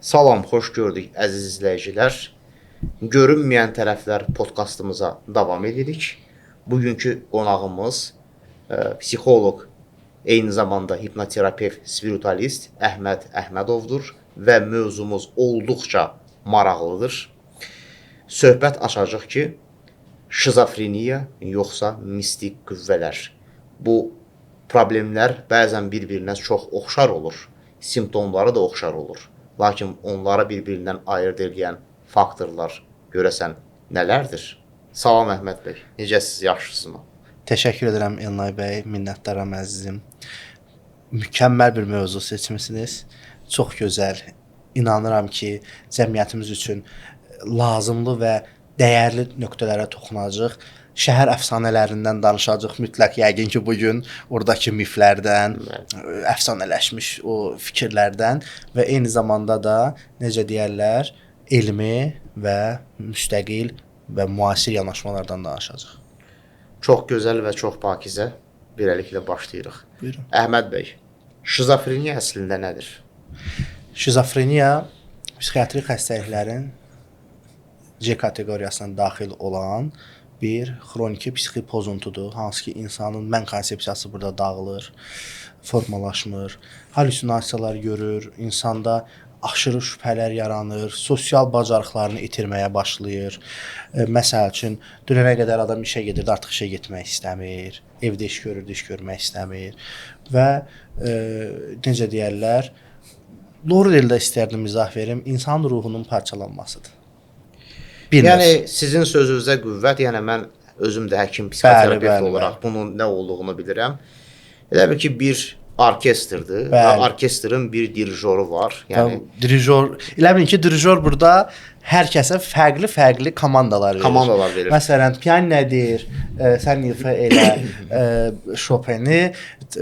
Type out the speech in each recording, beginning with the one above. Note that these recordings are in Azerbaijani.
Salam, xoş gördük əziz izləyicilər. Görünməyən tərəflər podkastımıza davam edirik. Bugünkü qonağımız psixoloq, eyni zamanda hipnoterapevt, spiritualist Əhməd Əhmədovdur və mövzumuz olduqca maraqlıdır. Söhbət açacaq ki, şizofreniya yoxsa mistik qüvvələr. Bu problemlər bəzən bir-birinə çox oxşar olur, simptomları da oxşar olur. Lakin onları bir-birindən ayırd edən faktorlar görəsən nələrdir? Salam Əhməd bəy, necəsiz, yaxşısınız? Təşəkkür edirəm Elnay bəy, minnətdaram əzizim. Mükəmməl bir mövzu seçmisiniz. Çox gözəl. İnanıram ki, cəmiyyətimiz üçün lazımlı və dəyərli nöqtələrə toxunacaq. Şəhər əfsanələrindən danışacaq mütləq. Yəqin ki, bugün oradakı miflərdən, əfsanələşmiş o fikirlərdən və eyni zamanda da necə deyərlər, elmi və müstəqil və müasir yanaşmalardan danışacaq. Çox gözəl və çox pakizə. Beləliklə başlayırıq. Buyurun. Əhməd bəy, şizofreniya əslində nədir? Şizofreniya psixiatrik xəstəliklərin C kateqoriyasına daxil olan bir xroniki psixi pozuntudur. Hansı ki, insanın mən konsepsiyası burada dağılır, formalaşmır, halüsinasiyalar görür, insanda aşırı şübhələr yaranır, sosial bacarıqlarını itirməyə başlayır. Məsəl üçün, dünənə qədər adam işə gedirdi, artıq işə getmək istəmir, evdə iş görürdü, iş görmək istəmir və necə deyərlər, doğru dildə istərdim izah verim, insan ruhunun parçalanmasıdır. Yəni sizin sözünüzə qüvvət, yəni mən özüm də həkim, psixoterapevt olaraq bunun nə olduğunu bilirəm. Elə bil ki, bir orkestrdir və orkestrin bir dirijoru var. Yəni dirijor, elə bilin ki, dirijor burada hər kəsə fərqli komandalar verir. Məsələn, pianodir, sən ifa elə Chopin-i,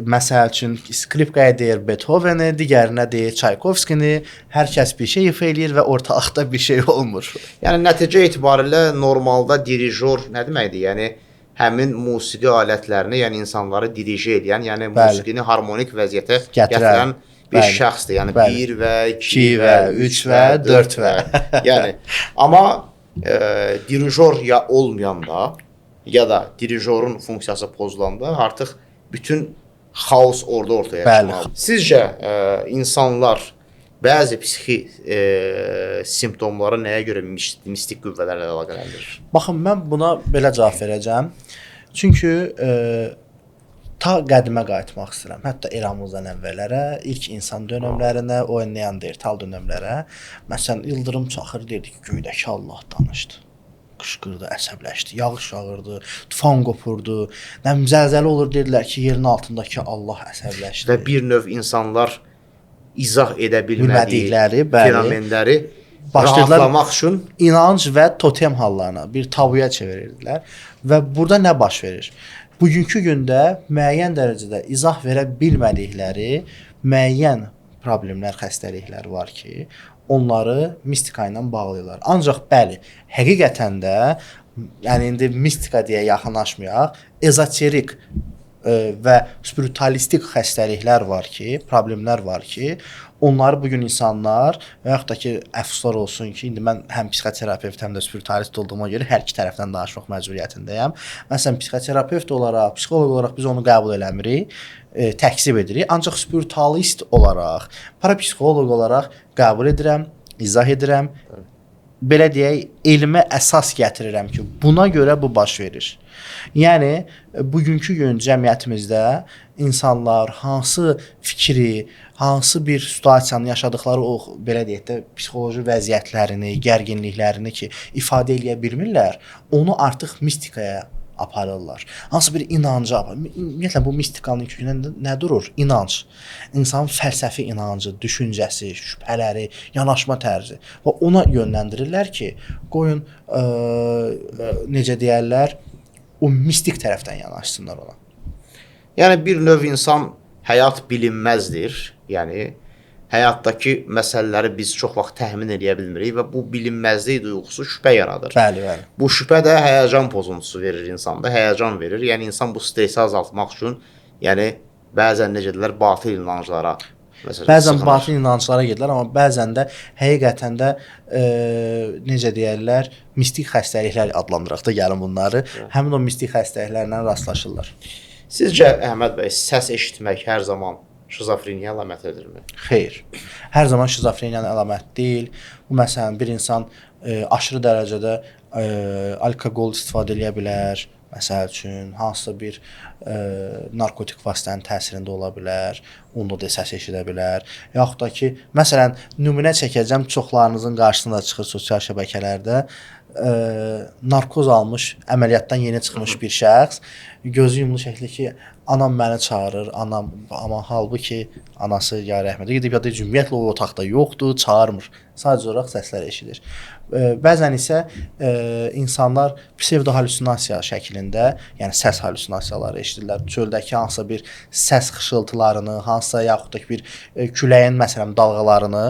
məsəl üçün skripkaya deyir Beethoven-i, digərinə deyir Çaykovskini, hər kəs bir şey ifa eləyir və ortalıqda bir şey olmur. Yəni nəticə etibarilə normalda dirijor nə deməkdir? Yəni həmin musiqi alətlərini, yəni insanları dirije edən, yəni musiqini harmonik vəziyyətə gətirən bir şəxsdir. Yəni 1 və 2 və 3 və 4 və. Yəni amma dirijor ya olmayanda ya da dirijorun funksiyası pozulanda artıq bütün xaos ortaya çıxmalıdır. Sizcə insanlar bəzi psixi simptomları nəyə görə mistik qüvvələrlə əlaqələndirir? Baxın, mən buna belə cavab verəcəm. Çünki ta qədimə qayıtmaq istəyirəm. Hətta eramızdan əvvəllərə, ilk insan dönəmlərinə, o neandertal dönəmlərə. Məsələn, ildırım çaxır, dedik, göydəki Allah danışdı. Qışqırdı, əsəbləşdi, yağış yağırdı, tufan qopurdu. Zəlzələ olur, dedilər ki, yerin altındakı Allah əsəbləşdi. Və bir növ insanlar izah edə bilmədikləri fenomenləri rahatlamaq üçün inanc və totem hallarına, bir tabuya çevirirdilər. Və burada nə baş verir? Bugünkü gündə müəyyən dərəcədə izah verə bilmədikləri müəyyən problemlər, xəstəliklər var ki, onları mistika ilə bağlayırlar. Ancaq bəli, həqiqətən də, yəni indi mistika deyə yaxınlaşmayaq, ezoterik və spiritualistik xəstəliklər var ki, problemlər var ki, onları bugün insanlar və yaxud da ki, əfsuslar olsun ki, indi mən həm psixoterapevt, həm də spiritualist olduğuma görə hər iki tərəfdən danışmaq məcburiyyətindəyəm. Məsələn, psixoterapevt olaraq, psixoloq olaraq biz onu qəbul eləmirik, təksib edirik. Ancaq spiritualist olaraq, parapsixoloq olaraq qəbul edirəm, izah edirəm. Belə deyək, elmə əsas gətirirəm ki, buna görə bu baş verir. Yəni, bugünkü gün cəmiyyətimizdə insanlar hansı fikri, hansı bir situasiyanı yaşadıkları o, belə deyək də, psixoloji vəziyyətlərini, gərginliklərini ki, ifadə eləyə bilmirlər, onu artıq mistikaya aparırlar. Hansı bir inancı aparırlar. Ümumiyyətlə, bu mistikanın kökündə nə durur? İnanc. İnsanın fəlsəfi inancı, düşüncəsi, şübhələri, yanaşma tərzi. Və ona yönləndirirlər ki, qoyun, necə deyərlər, o mistik tərəfdən yanaşsınlar ona. Yəni, bir növ insan həyat bilinməzdir. Yəni, həyatdakı məsələləri biz çox vaxt təxmin edə bilmirik və bu bilinməzlik duyğusu şübhə yaradır. Bəli, bəli. Bu şübhə də həyəcan pozuntusu verir insanda, həyəcan verir. Yəni, insan bu stresi azaltmaq üçün, yəni, bəzən necə deyirlər, batıl inanclara Bəzən batıl inanclara gedirlər, amma bəzən də həqiqətən də necə deyərlər, mistik xəstəliklər adlandıraq da gəlin bunları. Həmin o mistik xəstəliklərlə rastlaşırlar. Sizcə Əhməd bəy, səs eşitmək hər zaman şizofreniya əlamətidirmi? Xeyr. Hər zaman şizofreniyanın əlaməti deyil. Bu məsələn bir insan aşırı dərəcədə alkoqol istifadə edə bilər. Məsəl üçün hansısa bir narkotik vasitənin təsirində ola bilər, onda da səs eşidə bilər. Yaxud da ki, məsələn, nümunə çəkəcəm, çoxlarınızın qarşısına çıxır sosial şəbəkələrdə. Narkoz almış, əməliyyatdan yeni çıxmış bir şəxs gözü yumulu şəkildə ki, anam məni çağırır, anam, amma halbuki anası ya rəhmətə gedib ya da ümumiyyətlə o otaqda yoxdur, çağırmır. Sadəcə olaraq səslər eşidir. Bəzən isə insanlar psevdo halüsinasiya şəklində, yəni səs halüsinasiyaları eşidirlər. Çöldəki hansısa bir səs xışıltılarını, hansısa yaxud da ki bir küləyin məsələn dalğalarını,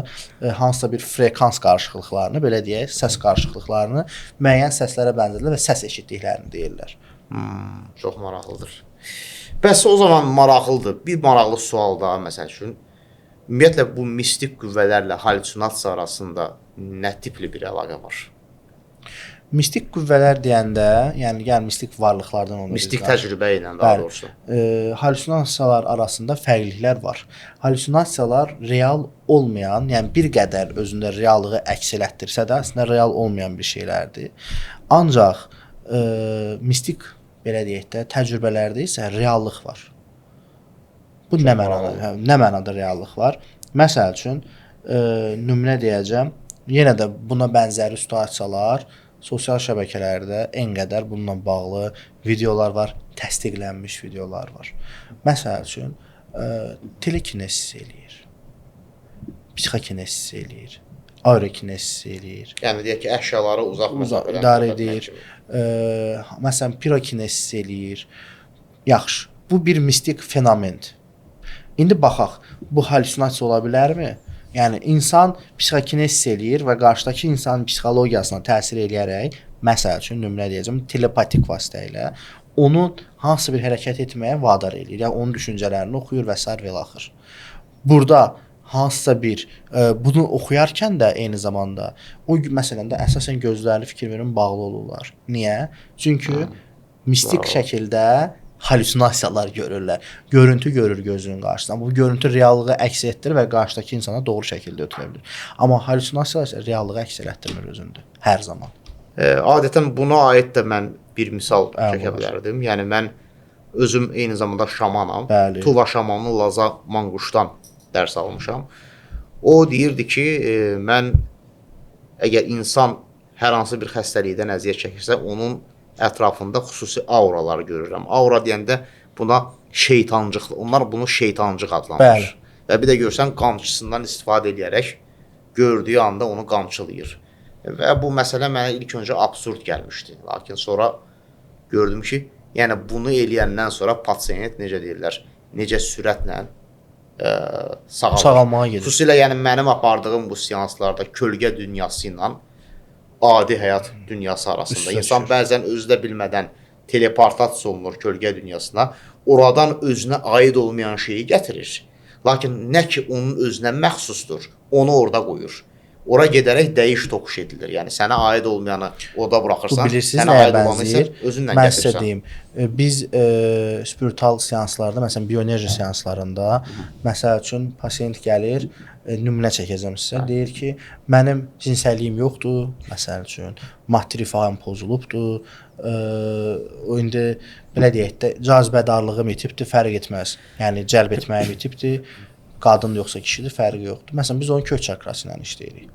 hansısa bir frekans qarışıqlıqlarını, belə deyək, səs qarışıqlıqlarını müəyyən səslərə bənzədirlər və səs eşitdiklərini deyirlər. Çox maraqlıdır. Bəs o zaman maraqlıdır. Bir maraqlı sual daha məsəl üçün. Ümumiyyətlə bu mistik qüvvələrlə halüsinasiya arasında nə tipli bir əlaqə var? Mistik qüvvələr deyəndə, yəni mistik varlıqlardan onu mistik təcrübə ilə daha doğrusu. Halüsinasiyalar arasında fərqliliklər var. Halüsinasiyalar real olmayan, yəni bir qədər özündə reallığı əks elətdirsə də, əslində real olmayan bir şeylərdir. Ancaq mistik belə deyək də, təcrübələrdə isə reallıq var. Bu nə mənada reallıq var? Məsəl üçün, nümunə deyəcəm, yenə də buna bənzəri situasiyalar sosial şəbəkələrdə en qədər bununla bağlı videolar var, təsdiqlənmiş videolar var. Məsəl üçün, telekinesis eləyir, psixokinesis eləyir, aerokinesis eləyir. Yəni deyək ki, əşyaları uzaq idarə edir. Məsələn, pirokinesis eləyir. Yaxşı, bu bir mistik fenomendir. İndi baxaq, bu halüsinasiya ola bilərmi? Yəni, insan psixokinesis eləyir və qarşıdakı insanın psixologiyasına təsir eləyərək, məsəl üçün, nümunə deyəcəm, telepatik vasitə ilə onun hansı bir hərəkət etməyə vadar eləyir. Yəni, onun düşüncələrini oxuyur və s. və axır. Burada hansısa bir, bunu oxuyarkən də eyni zamanda o məsələndə əsasən gözlərini fikir verin bağlı olurlar. Niyə? Çünki mistik şəkildə halüsinasiyalar görürlər. Görüntü görür gözünün qarşısında. Bu görüntü reallığı əks etdirir və qarşıdakı insana doğru şəkildə ötürə bilir. Amma halüsinasiyalar isə reallığı əks etdirmir özündə. Hər zaman. Adətən buna aid də mən bir misal çəkə bilərdim. Yəni mən özüm eyni zamanda şamanam. Bəli. Tuva şamanı Laza Manquşdan dərs almışam. O deyirdi ki, mən əgər insan hər hansı bir xəstəlikdən əziyyət çəkirsə, onun ətrafında xüsusi auraları görürəm. Aura deyəndə buna şeytancıq, onlar bunu şeytancıq adlanır. Və bir də görsən qamçısından istifadə edərək gördüyü anda onu qamçılayır. Və bu məsələ mənə ilk öncə absurd gəlmişdi. Lakin sonra gördüm ki, yəni bunu eləyəndən sonra pasiyent necə deyirlər, necə sürətlə sağalmağa gedir. Xüsusilə yəni mənim apardığım bu seanslarda kölgə dünyası ilə adi həyat dünyası arasında insan bəzən özü də bilmədən teleportasiya olunur kölgə dünyasına. Oradan özünə aid olmayan şeyi gətirir. Lakin nə ki onun özünə məxsusdur, onu orada qoyur. Ora gedərək dəyiş toxuş edilir. Yəni sənə aid olmayanı orada buraxırsan, sənə aid olanı isə özünlə gətirsən. Mən sizə deyim, biz spiritual seanslarda, məsələn, bioenerji seanslarında, məsəl üçün, pasiyent gəlir, nümunə çəkəcəm sizə, deyir ki, mənim cinsəlliyim yoxdur, məsəl üçün, maddi rifahım pozulubdur, indi, belə deyək də, cazibədarlığım itibdir, fərq etməz, yəni cəlb etməyim itibdir, qadın yoxsa kişidir, fərqi yoxdur. Məsələn, biz onun kök çakrası ilə işləyirik.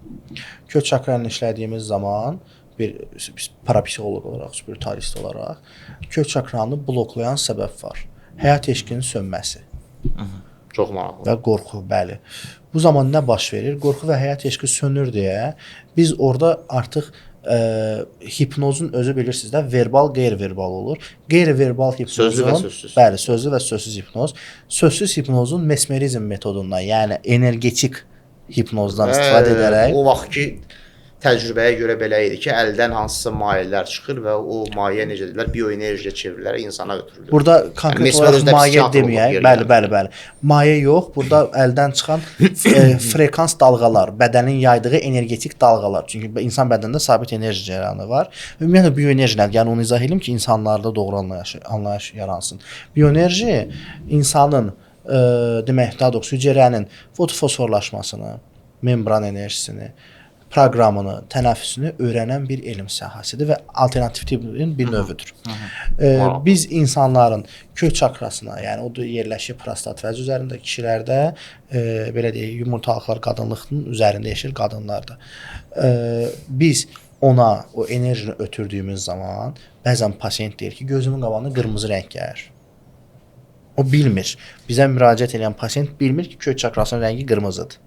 Kök çakra ilə işlədiyimiz zaman, bir parapsixoloq olaraq, spiritualist olaraq, kök çakranı bloklayan səbəb var. Həyat eşqinin sönməsi. Çox maraqlı. Və qorxu, bəli. Bu zaman nə baş verir? Qorxu və həyat eşqi sönür deyə biz orada artıq hipnozun özü bilirsiniz də verbal, qeyri-verbal olur. Qeyri-verbal hipnozun, sözlü və sözsüz. Bəli, sözlü və sözsüz hipnoz. Sözsüz hipnozun mesmerizm metodundan, yəni energetik hipnozdan istifadə edərək o vaxt ki təcrübəyə görə belə idi ki, əldən hansısa mayelər çıxır və o maye necə deyirlər, bioenerjiyə çevrilərək insana ötürülür. Burada konkret olaraq maye deməyək, bəli. Maye yox, burada əldən çıxan frekans dalğalar, bədənin yaydığı energetik dalğalar. Çünki insan bədənində sabit enerji cərəyanı var. Ümumiyyətlə bioenerji nədir? Yəni onu izah edeyim ki, insanlarda doğru anlayış yaransın. Bioenerji insanın demək, daha doğrusu hüceyrənin fotofosforlaşmasını, membran enerjisini, proqramını, tənəffüsünü öyrənən bir elm sahəsidir və alternativ tibbin bir növüdür. Biz insanların kök çakrasına, yəni o da yerləşir prostat vəzi üzərində, kişilərdə belə deyək, yumurtalıqlar qadınlığın üzərində yaşayır qadınlarda. Biz ona o enerjini ötürdüyümüz zaman bəzən pasiyent deyir ki, gözümün qabağında qırmızı rəng gəlir. O bilmir. Bizə müraciət edən pasiyent bilmir ki, kök çakrasının rəngi qırmızıdır.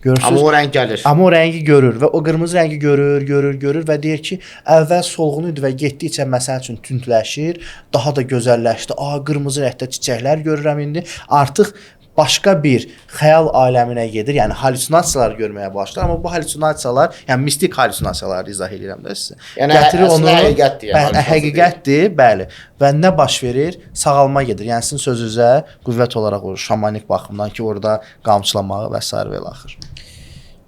Görürsünüz? Amma o rəng gəlir. Amma o rəngi görür və o qırmızı rəngi görür və deyir ki, əvvəl solğun idi və getdikcə məsəl üçün tündləşir, daha da gözəlləşdi. Qırmızı rəngdə çiçəklər görürəm indi. Artıq başqa bir xəyal aləminə gedir, yəni halüsinasiyalar görməyə başlar, amma bu halüsinasiyalar, yəni mistik halüsinasiyalar izah edirəm də sizə. Yəni əslində həqiqətdir. Həqiqətdir, bəli. Və nə baş verir? Sağalma gedir. Yəni sizin sözünüzə qüvvət olaraq olur, şamanik baxımdan ki, orada qamçılamağı və s. və ilaxır.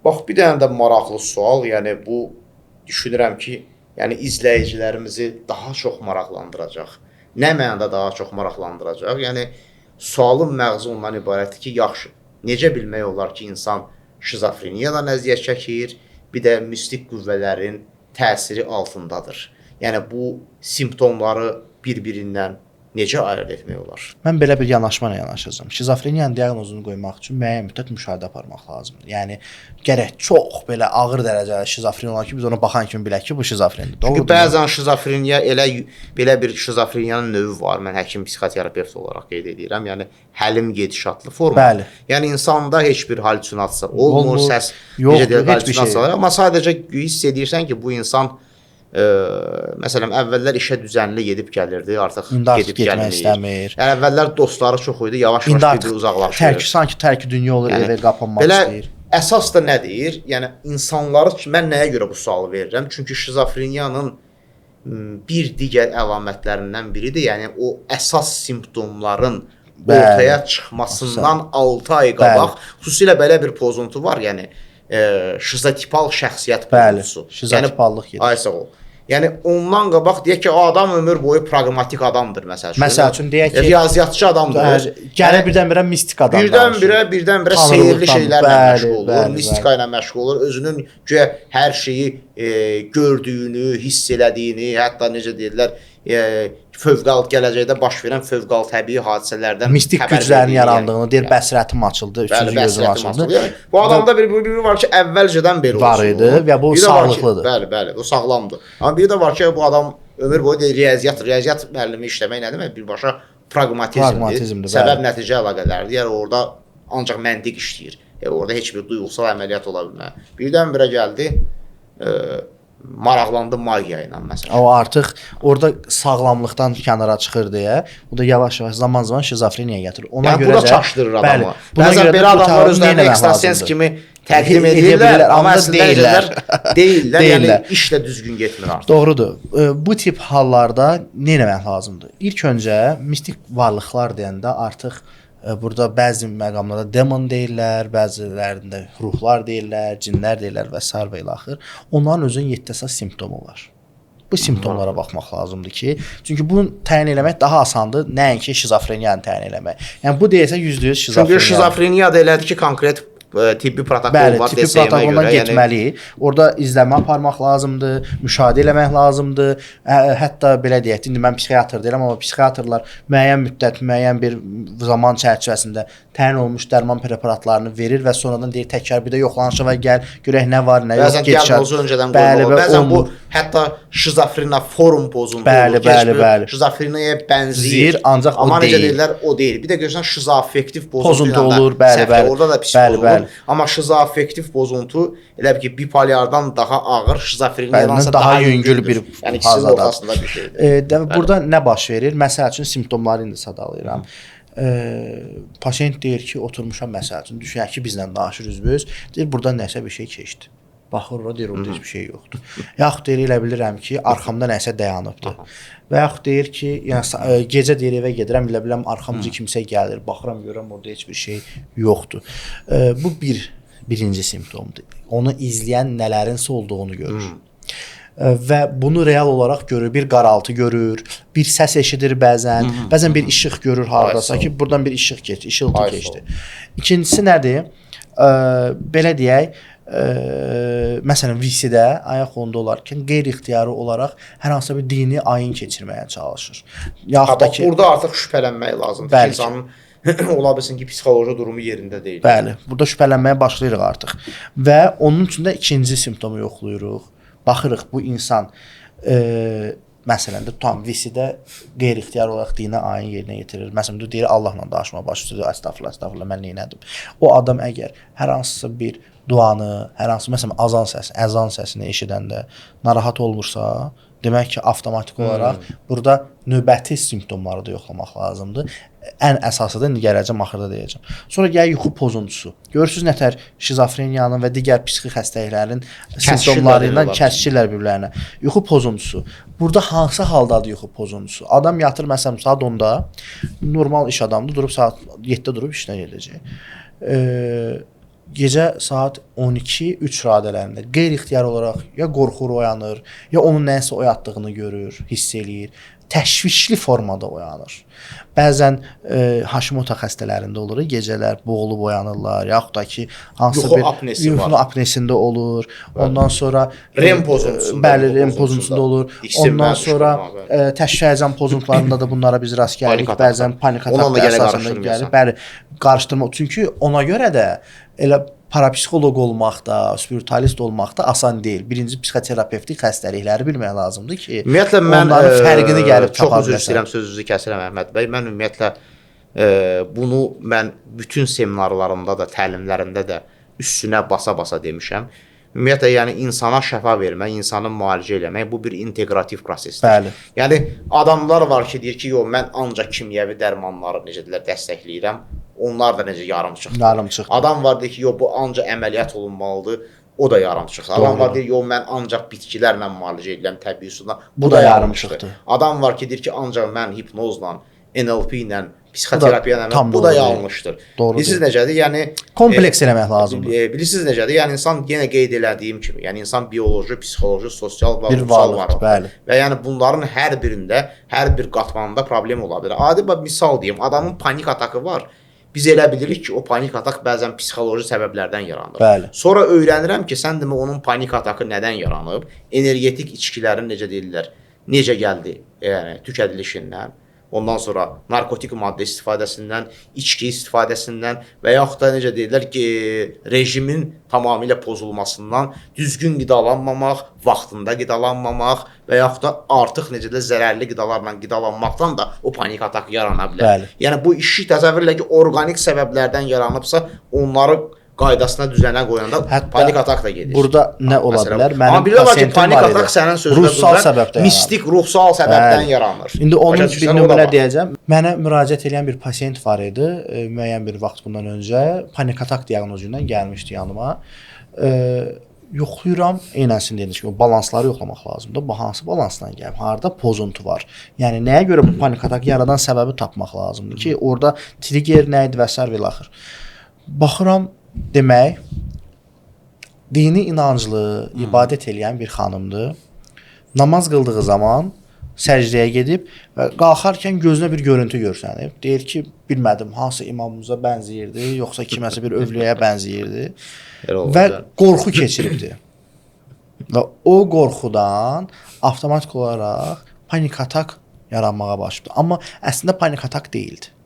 Bax, bir dənə də maraqlı sual, yəni bu düşünürəm ki, yəni izləyicilərimizi daha çox maraqlandıracaq. Nə mənada daha çox maraqlandıracaq? Yəni sualın məğzi ondan ibarətdir ki, yaxşı, necə bilmək olar ki, insan şizofreniyadan əziyyət çəkir, bir də mistik qüvvələrin təsiri altındadır. Yəni bu simptomları bir-birindən necə ayırd etmək olar? Mən belə bir yanaşmayla yanaşacağam. Şizofreniyanın diaqnozunu qoymaq üçün müəyyən müddət müşahidə aparmaq lazımdır. Yəni gərək çox belə ağır dərəcədə şizofren olar ki, biz ona baxan kimi bilək ki, bu şizofrendir. Çünki bəzən şizofreniya belə bir şizofreniyanın növü var. Mən həkim psixoterapevt olaraq qeyd edirəm. Yəni həlim gedişatlı forma. Bəli. Yəni insanda heç bir halüsinasiya olmur, səs necə deyək, halüsinasiyalar, amma sadəcə hiss edirsən ki, bu insan məsələn, əvvəllər işə düzənli gedib gəlirdi, artıq gedib gəlmir. Yəni əvvəllər dostları çox idi, yavaş-yavaş bir-bir uzaqlaşır. Sanki tərki dünya olur, evə qapanmaq istəyir. Əsas da nədir? Yəni insanları mən nəyə görə bu sualı verirəm? Çünki şizofreniyanın bir digər əlamətlərindən biridir. Yəni o əsas simptomların ortaya çıxmasından 6 ay qabaq, xüsusilə belə bir pozuntu var, yəni şizotipal şəxsiyyət pozuntusu. Şizotipallıq gedir. Ay sağ ol. Yəni ondan qabaq deyək ki, o adam ömür boyu praqmatik adamdır məsəl üçün. Məsəl üçün deyək ki, riyaziyyatçı adamdır. Gəlir birdən-birə mistik adamdır. Birdən-birə seyirli şeylərlə məşğul olur, mistika ilə məşğul olur, özünün güya hər şeyi gördüyünü, hiss elədiyini, hətta necə deyirlər, fövqəladə gələcəkdə baş verən fövqəladə təbii hadisələrdən mistik güclərin yarandığını deyir, bəsirətim açıldı, üçüncü gözüm açıldı. Bu adamda bir var ki, əvvəlcədən beri var idi və bu sağlıqlıdır. Bəli, bu sağlamdır. Amma biri də var ki, bu adam ömür boyu riyaziyyat müəllimi işləmək nə demək? Birbaşa praqmatizmdir. Səbəb-nəticə əlaqələridir. Yəni orada ancaq məntiq işləyir. Orada heç bir duyğusal əməliyyat ola bilmir. Birdən-birə gəldi, maraqlandı magiya ilə məsələn. O artıq orada sağlamlıqdan kənara çıxır deyə, bu da yavaş-yavaş zaman-zaman şizofreniyaya gətirir. Ona görə də çaşdırır adamı. Bəzən belə adamlar özlərini ekstrasens kimi təqdim edirlər, amma əslində deyirlər. Yəni iş də düzgün getmir artıq. Doğrudur. Bu tip hallarda nə etmək lazımdır? İlk öncə mistik varlıqlar deyəndə artıq burada bəzi məqamlarda demon deyirlər, bəzilərində ruhlar deyirlər, cinlər deyirlər və s. və ilaxır. Onların özünün 7 əsas simptomu var. Bu simptomlara baxmaq lazımdır ki, çünki bunu təyin eləmək daha asandır, nəinki şizofreniyanı təyin eləmək. Yəni bu deyilsə %100 şizofreniya. Çünki şizofreniya da elədir ki, konkret tibbi protokol var, tibbi protokoldan getməli. Orada izləmə aparmaq lazımdır, müşahidə eləmək lazımdır. Hətta belə deyək, indi mən psixiatr deyirəm, amma psixiatrlar müəyyən müddət, müəyyən bir zaman çərçivəsində təyin olmuş dərman preparatlarını verir və sonradan deyir təkrar bir də yoxlanışa və gəl görək nə var, nə yox, gedişat. Bəzən diaqnozu öncədən qoyulur. Bəzən bu hətta şizofreniform pozuntu, şizofreniyaya bənzəyir, ancaq o deyil. Amma necə deyirlər, o deyil. Bir də görürsən şizoafektiv pozuntu olur, bəli. Orada da psixoloq olur. Amma şizoafektiv pozuntu elə ki, bipolyardan daha ağır, şizofreniyadansa daha yüngül bir yəni ikisinin ortasında bir şeydir. Burada nə baş verir? Məsəl üçün simptomları indi sadalayıram. Pasiyent deyir ki, oturmuşam məsəl üçün, düşünək ki, bizlə danışırız biz. Deyir, burada nəsə bir şey keçdi. Baxır ora deyir, orada heç bir şey yoxdur. Yaxud deyir, elə bilirəm ki, arxamda nəsə dayanıbdır. Və yaxud deyir ki, yəni gecə deyir evə gedirəm, elə bilirəm arxamca kimsə gəlir, baxıram görürəm orada heç bir şey yoxdur. Bu birinci simptomdur. Onu izləyən nələrinsə olduğunu görür. Və bunu real olaraq görür. Bir qaraltı görür, bir səs eşidir bəzən, bəzən bir işıq görür hardasa ki, buradan bir işıq keçdi, işıltı keçdi. İkincisi nədir? Belə deyək, məsələn VC-də ayaq yolunda olarkən qeyri-ixtiyari olaraq hər hansısa bir dini ayin keçirməyə çalışır. Yaxud da ki, burada artıq şübhələnmək lazımdır. Ki, insanın ola bilsin ki, psixoloji durumu yerində deyil. Bəli, burada şübhələnməyə başlayırıq artıq. Və onun üçün də ikinci simptomu yoxlayırıq. Baxırıq bu insan məsələn də tam VC-də qeyri-ixtiyari olaraq dini ayin yerinə yetirir. Məsələn deyir Allahla danışmağa başlayır. Əstəğfurullah, mən nə etdim? O adam əgər hər hansısa bir duanı, hər hansı məsələn əzan səsini eşidəndə narahat olmursa, demək ki, avtomatik olaraq burada növbəti simptomları da yoxlamaq lazımdır. Ən əsası da indi gələcəm, axırda deyəcəm. Sonra gəlir yuxu pozuntusu. Görürsüz nətər şizofreniyanın və digər psixi xəstəliklərin simptomlarından kəsişirlər bir-birlərinə. Yuxu pozuntusu. Burada hansı haldadır yuxu pozuntusu? Adam yatır məsələn saat 10-da, normal iş adamdır, durub saat 7-də durub işinə gedəcək. Gecə saat 12-3 radələrində qeyri-ixtiyari olaraq ya qorxur, oyanır, ya onun nəyisə oyatdığını görür, hiss eləyir. Təşvişli formada oyanır. Bəzən Hashimoto xəstələrində olur, gecələr boğulub oyanırlar, yaxud da ki, hansısa bir yuxu apnesində olur. Ondan sonra REM pozuntusunda, bəli, REM pozuntusunda olur. Ondan sonra təşvişli pozuntularında da bunlara biz rast gəlirik. Bəzən panik atak əsasında gəlir. Bəli, qarışdırma. Çünki ona görə də elə parapsixoloq olmaq da, spiritualist olmaq da asan deyil. Birinci psixoterapevtik xəstəlikləri bilmək lazımdır ki, ümumiyyətlə mən onların fərqini gəlib tapa biləsən. Çox üzr istəyirəm, sözünüzü kəsirəm Əhməd bəy. Mən ümumiyyətlə bunu mən bütün seminarlarımda da, təlimlərimdə də üstünə basa-basa demişəm. Ümumiyyətlə, yəni insana şəfa vermək, insanı müalicə eləmək bu bir inteqrativ prosesdir. Bəli. Yəni adamlar var ki, deyir ki, yox, mən ancaq kimyəvi dərmanları necə deyirlər dəstəkləyirəm. Onlar da necə yarımçıqdır. Adam var deyir ki, yox, bu ancaq əməliyyat olunmalıdır. O da yarımçıqdır. Adam var deyir, yox, mən ancaq bitkilərlə müalicə edirəm, təbii üsulla. Bu da yarımçıqdır. Adam var ki, deyir ki, ancaq mən hipnozla, NLP ilə, psixoterapiya ilə, bu da yanlışdır. Bilirsiniz necədir? Yəni kompleks eləmək lazımdır. Bilirsiniz necədir? Yəni insan yenə qeyd elədiyim kimi, yəni insan bioloji, psixoloji, sosial və ruhsal varlıqdır. Və yəni bunların hər birində, hər bir qatmanında problem ola bilər. Adi bir misal deyim, adamın panik atakı var. Biz elə bilirik ki, o panik atak bəzən psixoloji səbəblərdən yaranır. Bəli. Sonra öyrənirəm ki, sən demə onun panik atakı nədən yaranıb? Energetik içkilərin necə deyirlər, necə gəldi, yəni tükədilişindən. Ondan sonra narkotik maddə istifadəsindən, içki istifadəsindən və yaxud da necə deyirlər ki, rejimin tamamilə pozulmasından, düzgün qidalanmamaq, vaxtında qidalanmamaq və yaxud da artıq necə də zərərli qidalarla qidalanmaqdan da o panik atak yarana bilər. Bəli. Yəni bu işi təsəvvür elə ki, organik səbəblərdən yaranıbsa, onları qaydasına düzənə qoyanda panik atak da gedir. Burada nə ola bilər? Mənim pasiyentim panik atak sənin sözündə mistik, ruhsal səbəbdən yaranır. İndi onun bir nömrə deyəcəm. Mənə müraciət edən bir pasiyent var idi, müəyyən bir vaxt bundan öncə panik atak diaqnozu ilə gəlmişdi yanıma. Yoxlayıram, eynəsini dedik ki, o balansları yoxlamaq lazımdır. Bu hansı balansdan gəlib? Harda pozuntu var? Yəni nəyə görə bu panik atak yaradan səbəbi tapmaq lazımdır ki, orada trigger nə idi və s. və axır. Baxıram, demək, dini inanclı, ibadət eləyən bir xanımdır. Namaz qıldığı zaman səcdəyə gedib və qalxarkən gözünə bir görüntü görsənib. Deyir ki, bilmədim, hansı imamımıza bənzəyirdi, yoxsa kiməsə bir övliyəyə bənzəyirdi və qorxu keçiribdi. Və o qorxudan avtomatik olaraq panik atak yaranmağa başladı. Amma əslində panik atak deyildi.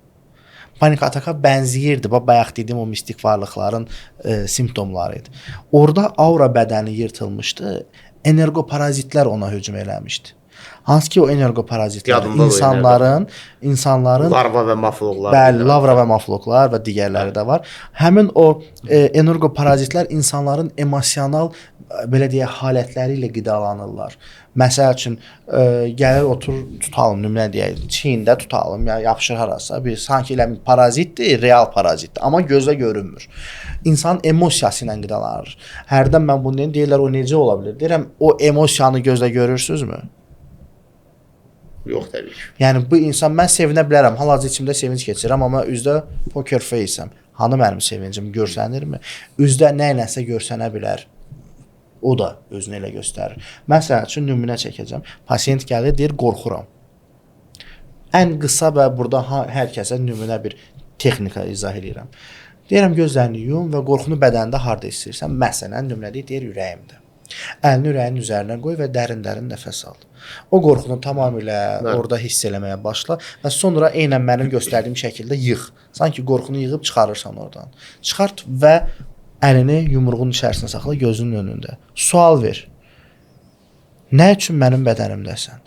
Panik ataka bənzəyirdi. Bayaq dediyim o mistik varlıqların simptomları idi. Orada aura bədəni yırtılmışdı. Energoparazitlər ona hücum eləmişdi. Hansı ki o energoparazitlər Yadımda da insanların larva və mafloqlar. bəli, lavra və mafloqlar və digərləri də var. Həmin o energoparazitlər insanların emosional belə deyək halətləri ilə qidalanırlar. Məsəl üçün gəlir otur tutalım, nümunə deyək, çiyində tutalım, ya yapışır harasa, bir sanki elə bir parazitdir, real parazitdir, amma gözlə görünmür. İnsanın emosiyası ilə qidalanır. Hərdən mən bunu deyirlər, o necə ola bilər? Deyirəm, o emosiyanı gözlə görürsünüzmü? Yox, təbii ki. Yəni bu insan, mən sevinə bilərəm, hal-hazırda içimdə sevinç keçirirəm, amma üzdə poker face-əm. Hanı mənim sevincim görsənirmi? Üzdə nə iləsə görsənə bilər. O da özünü elə göstərir. Məsəl üçün nümunə çəkəcəm. Pasiyent gəlir, deyir, qorxuram. Ən qısa və burada hər kəsə nümunə bir texnika izah edirəm. Deyirəm, gözlərini yum və qorxunu bədənində harda istəyirsən. Məsələn, nümunə deyir, ürəyimdə. Əlini ürəyin üzərinə qoy və dərin-dərin nəfəs al. O qorxunu tamamilə orada hiss eləməyə başla və sonra eynən mənim göstərdiyim şəkildə yığ. Sanki qorxunu yığıb çıxarırsan oradan. Çıxart və əlini yumruğun içərisində saxla, gözünün önündə. Sual ver. Nə üçün mənim bədənimdəsən?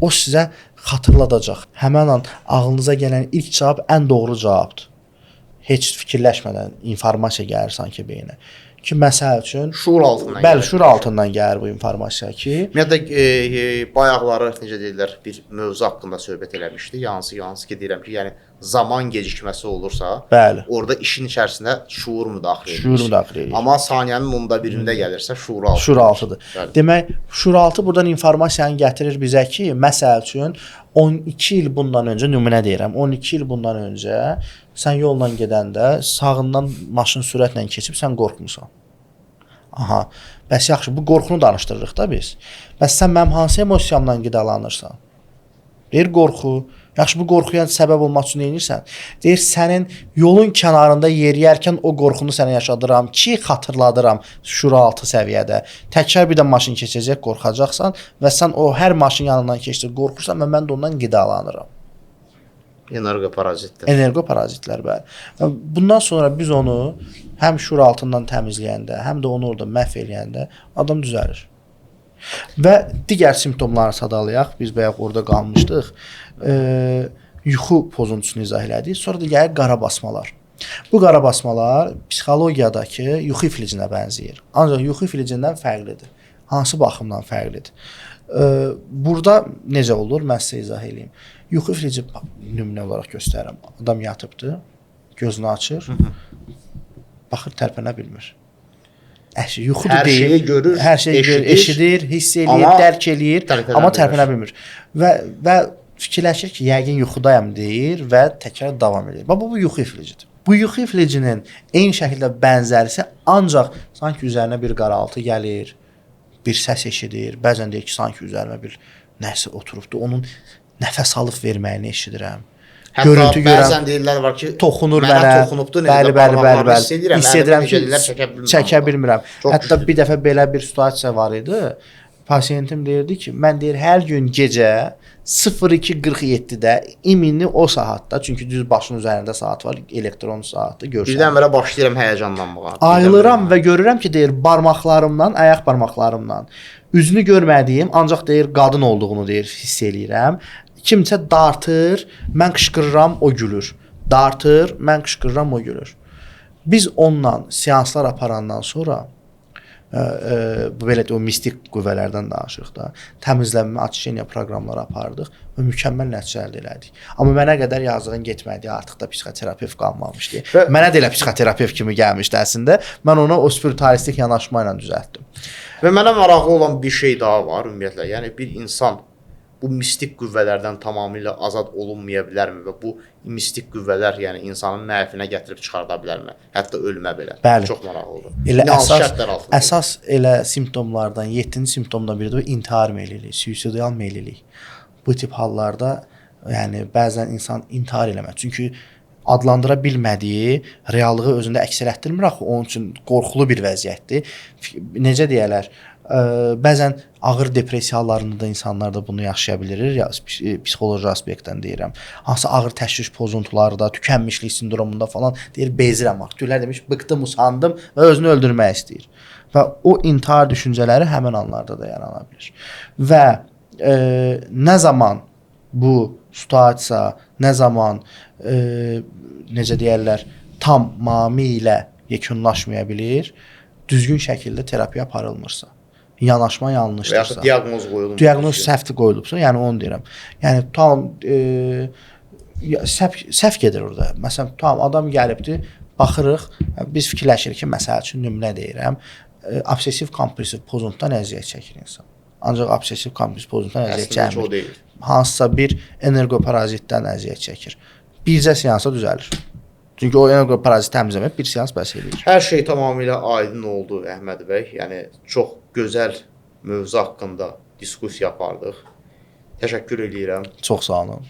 O sizə xatırladacaq. Həmən an ağlınıza gələn ilk cavab ən doğru cavabdır. Heç fikirləşmədən informasiya gəlir sanki beyinə. Ki, məsəl üçün şuur altından gəlir. Bəli, şuur altından gəlir bu informasiya ki. Ümumiyyətlə bayaqları necə deyirlər, bir mövzu haqqında söhbət eləmişdi. Yansı ki, deyirəm ki, yəni zaman gecikməsi olursa, bəli, orada işin içərisində şuur müdaxilə edir. Şuur müdaxilə edir. Amma saniyənin onda birində gəlirsə şuur altıdır. Şuur altıdır. Bəli. Demək, şuur altı buradan informasiyanı gətirir bizə ki, məsəl üçün 12 il bundan öncə, nümunə deyirəm, 12 il bundan öncə sən yolla gedəndə sağından maşın sürətlə keçib sən qorxmusan. Aha, bəs yaxşı, bu qorxunu danışdırırıq da biz. Bəs sən mənim hansı emosiyamdan qidalanırsan? Deyir, qorxu. Yaxşı, bu qorxuya səbəb olmaq üçün nə edirsən? Deyir, sənin yolun kənarında yeriyərkən o qorxunu sənə yaşadıram ki, xatırladıram şuur altı səviyyədə. Təkrar bir də maşın keçəcək, qorxacaqsan və sən o hər maşın yanından keçdir, qorxursan və mən də ondan qidalanıram. Energoparazitlər. Energoparazitlər, bəli. Bundan sonra biz onu həm şuur altından təmizləyəndə, həm də onu orada məhv eləyəndə adam düzəlir. Və digər simptomları sadalayaq. Biz bayaq orada qalmışdıq. Yuxu pozuntusunu izah elədik. Sonra da gəlir qara basmalar. Bu qara basmalar psixologiyadakı yuxu iflicinə bənzəyir. Ancaq yuxu iflicindən fərqlidir. Hansı baxımdan fərqlidir? Burada necə olur? Mən sizə izah eləyim. Yuxu iflici nümunə olaraq göstərirəm. Adam yatıbdır, gözünü açır, baxır, tərpənə bilmir. Yuxudur hər deyil, şeyi görür, hər şeyi görür, eşidir, hiss eləyir, dərk eləyir, amma tərpənə bilmir. Və fikirləşir ki, yəqin yuxudayam deyir və təkrar davam edir. Bu yuxu iflicidir. Bu yuxu iflicinin eyni şəkildə bənzərisi ancaq sanki üzərinə bir qaraltı gəlir, bir səs eşidir, bəzən deyir ki, sanki üzərinə bir nəsə oturubdur, onun nəfəs alıb verməyini eşidirəm. Hətta bəzən deyirlər var ki, toxunur mənə, toxunubdur, bəli, hiss edirəm ki, çəkə bilmirəm. Hətta bir dəfə belə bir situasiya var idi. Pasiyentim deyirdi ki, mən deyir, hər gün gecə 02:47-də imini o saatda, çünki düz başın üzərində saat var, elektron saatı görürsən. Birdən belə başlayıram həyəcanlanmağa. Ayılıram və görürəm ki, deyir, barmaqlarımdan, ayaq barmaqlarımdan üzünü görmədiyim, ancaq deyir, qadın olduğunu deyir, hiss eləyirəm. Kimsə dartır, mən qışqırıram, o gülür. Dartır, mən qışqırıram, o gülür. Biz onunla seanslar aparandan sonra belə o mistik qüvvələrdən danışırıq da, təmizlənmə, açışeniya proqramları apardıq və mükəmməl nəticə əldə elədik. Amma mənə qədər yazığın getmədi, artıq da psixoterapevt qalmamışdı. Mənə də elə psixoterapevt kimi gəlmişdi əslində. Mən onu o spiritualistik yanaşma ilə düzəltdim. Və mənə maraqlı olan bir şey daha var ümumiyyətlə. Yəni bir insan bu mistik qüvvələrdən tamamilə azad olunmaya bilərmi və bu mistik qüvvələr yəni insanın məhvinə gətirib çıxarda bilərmi? Hətta ölümə belə. Bəli. Çox maraqlıdır. Elə əsas elə simptomlardan 7-ci simptomdan biri də intihar meyilliyi, suicidal meyillilik. Bu tip hallarda yəni bəzən insan intihar eləmir. Çünki adlandıra bilmədiyi reallığı özündə əks etdirmir axı, onun üçün qorxulu bir vəziyyətdir. Necə deyirlər? Bəzən ağır depressiya hallarında da insanlar da bunu yaşaya bilir. Ya psixoloji aspektdən deyirəm. Hansı ağır təşviş pozuntuları da, tükənmişlik sindromunda falan deyir bezirəm. Aktyorlar demiş, bıqdım, usandım və özünü öldürmək istəyir. Və o intihar düşüncələri həmin anlarda da yarana bilir. Və nə zaman bu situasiya, nə zaman necə deyirlər, tamamilə yekunlaşmaya bilir, düzgün şəkildə terapiya aparılmırsa, yanaşma yanlışdırsa, və ya diaqnoz qoyulmur. Diaqnoz səhv qoyulubsa, yəni onu deyirəm. Yəni tam səhv gedir orada. Məsələn, tam adam gəlibdi, baxırıq, biz fikirləşirik ki, məsəl üçün nümunə deyirəm, obsessiv kompulsiv pozuntudan əziyyət çəkir insan. Ancaq obsessiv kompulsiv pozuntudan əziyyət çəkmir. Hansısa bir energoparazitdən əziyyət çəkir. Bircə seansa düzəlir. Çünki o energoparaziti təmizləmək bir seans bəs edir. Hər şey tamamilə aydın oldu Əhməd bəy. Yəni çox gözəl mövzu haqqında diskussiya apardıq. Təşəkkür edirəm. Çox sağ olun.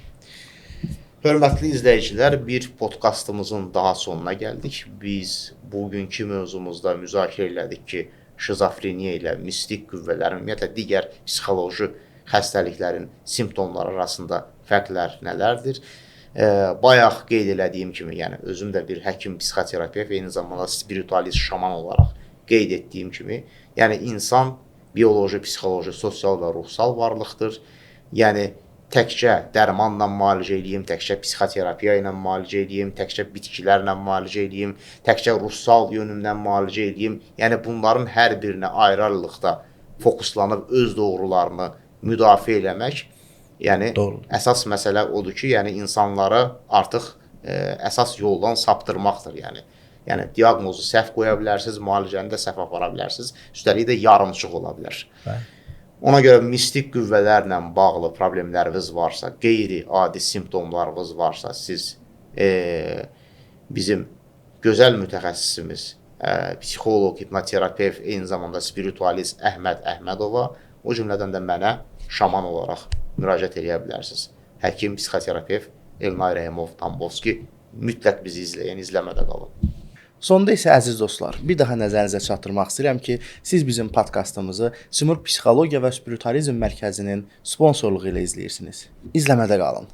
Hörmətli izləyicilər, bir podkastımızın daha sonuna gəldik. Biz bugünkü mövzumuzda müzakirə elədik ki, şizofreniya ilə mistik qüvvələrin, ümumiyyətlə digər psixoloji xəstəliklərin simptomları arasında fərqlər nələrdir? Bayaq qeyd elədiyim kimi, yəni özüm də bir həkim, psixoterapevt, eyni zamanda spiritualist, şaman olaraq qeyd etdiyim kimi, yəni insan bioloji, psixoloji, sosial və ruhsal varlıqdır. Yəni təkcə dərmanla müalicə edeyim, təkcə psixoterapiya ilə müalicə edeyim, təkcə bitkilərlə müalicə edeyim, təkcə ruhsal yönümdən müalicə edeyim. Yəni bunların hər birinə ayrı-ayrılıqda fokuslanıb öz doğrularını müdafiə eləmək, yəni əsas məsələ odur ki, yəni insanları artıq əsas yoldan saptırmaqdır. Yəni diaqnozu səhv qoya bilərsiniz, müalicəni də səhv apara bilərsiniz. Üstəlik də yarımçıq ola bilər. Ona görə mistik qüvvələrlə bağlı problemləriniz varsa, qeyri-adi simptomlarınız varsa, siz bizim gözəl mütəxəssisimiz, psixoloq, hipnoterapevt, eyni zamanda spiritualist Əhməd Əhmədova, o cümlədən də mənə şaman olaraq müraciət edə bilərsiniz. Həkim, psixoterapevt Elnay Rəhimov Tambovski, mütləq bizi izləyin, izləmədə qalın. Sonda isə əziz dostlar, bir daha nəzərinizə çatdırmaq istəyirəm ki, siz bizim podkastımızı Simurq Psixologiya və Spiritüalizm Mərkəzinin sponsorluğu ilə izləyirsiniz. İzləmədə qalın.